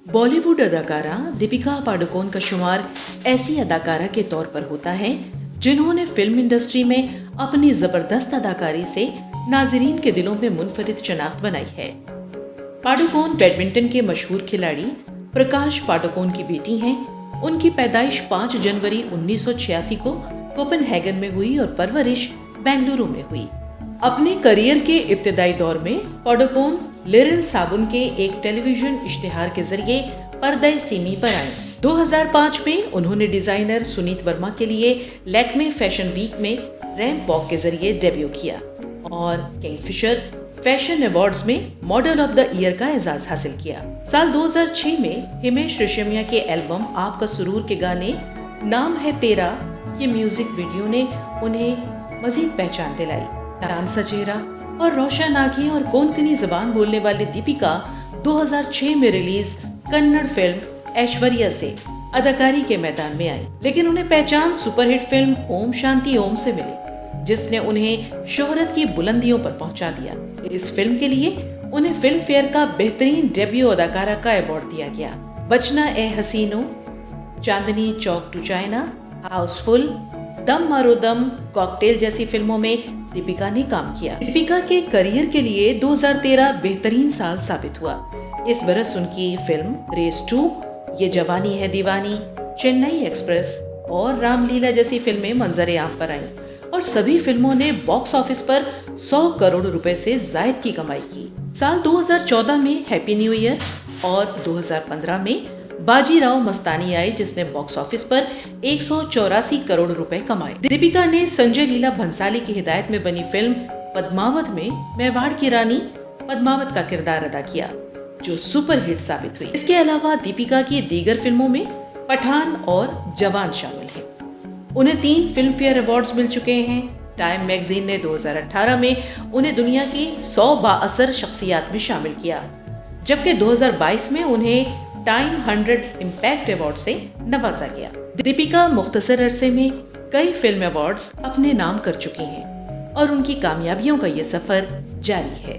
बॉलीवुड अदाकारा दीपिका पादुकोण का शुमार ऐसी अदाकारा के तौर पर होता है जिन्होंने फिल्म इंडस्ट्री में अपनी जबरदस्त अदाकारी से नाजरीन के दिलों में मुनफरिद शनाख्त बनाई है। पादुकोण बैडमिंटन के मशहूर खिलाड़ी प्रकाश पादुकोण की बेटी हैं। उनकी पैदाइश 5 जनवरी 1986 को कोपेनहेगन में हुई और परवरिश बेंगलुरु में हुई। अपने करियर के इब्तिदाई दौर में पादुकोण लिरिल साबुन के एक टेलीविजन इश्तिहार के जरिए पर्दे सीमी पर आईं। 2005 में उन्होंने डिजाइनर सुनीत वर्मा के लिए लैक्मे फैशन वीक में रैंप वॉक के जरिए डेब्यू किया और किंगफिशर फैशन अवार्ड्स में मॉडल ऑफ द ईयर का एजाज हासिल किया। साल 2006 में हिमेश रेशमिया के एल्बम आपका सुरूर के गाने नाम है तेरा ये म्यूजिक वीडियो ने उन्हें मजीद पहचान दिलाई। चांद सा चेहरा और रोशन आंखें और कोंकणी जबान बोलने वाली दीपिका 2006 में रिलीज कन्नड़ फिल्म ऐश्वर्या से अदाकारी के मैदान में आई, लेकिन उन्हें पहचान सुपरहिट फिल्म ओम शांति ओम से मिली, जिसने उन्हें शोहरत की बुलंदियों पर पहुंचा दिया। इस फिल्म के लिए उन्हें फिल्म फेयर का बेहतरीन डेब्यू अदाकारा का अवार्ड दिया गया। बचना ए हसीनो, चांदनी चौक टू चाइना, हाउसफुल, दम मारो दम, कॉकटेल जैसी फिल्मों में दीपिका ने काम किया। दीपिका के करियर के लिए 2013 बेहतरीन साल साबित हुआ। इस बरस उनकी फिल्म रेस 2, ये जवानी है दीवानी, चेन्नई एक्सप्रेस और रामलीला जैसी फिल्में मंजरे आम पर आईं और सभी फिल्मों ने बॉक्स ऑफिस पर 100 करोड़ रुपए से जायद की कमाई की। साल 2014 में हैप्पी न्यू ईयर और 2015 में बाजीराव मस्तानी आई, जिसने बॉक्स ऑफिस पर 184 करोड़ रुपए कमाए। दीपिका ने संजय लीला भंसाली की हिदायत में बनी फिल्म पद्मावत में मेवाड़ की रानी पद्मावत का किरदार अदा किया, जो सुपरहिट साबित हुई। इसके अलावा दीपिका की दीगर फिल्मों में पठान और जवान शामिल हैं। उन्हें 3 फिल्म फेयर अवार्ड्स मिल चुके हैं। टाइम मैगजीन ने 2018 में उन्हें दुनिया की 100 बाअसर शख्सियात में शामिल किया, जबकि 2022 में उन्हें टाइम 100 इम्पैक्ट अवार्ड से नवाजा गया। दीपिका मुख्तसर अरसे में कई फिल्म अवार्ड्स अपने नाम कर चुकी हैं और उनकी कामयाबियों का ये सफर जारी है।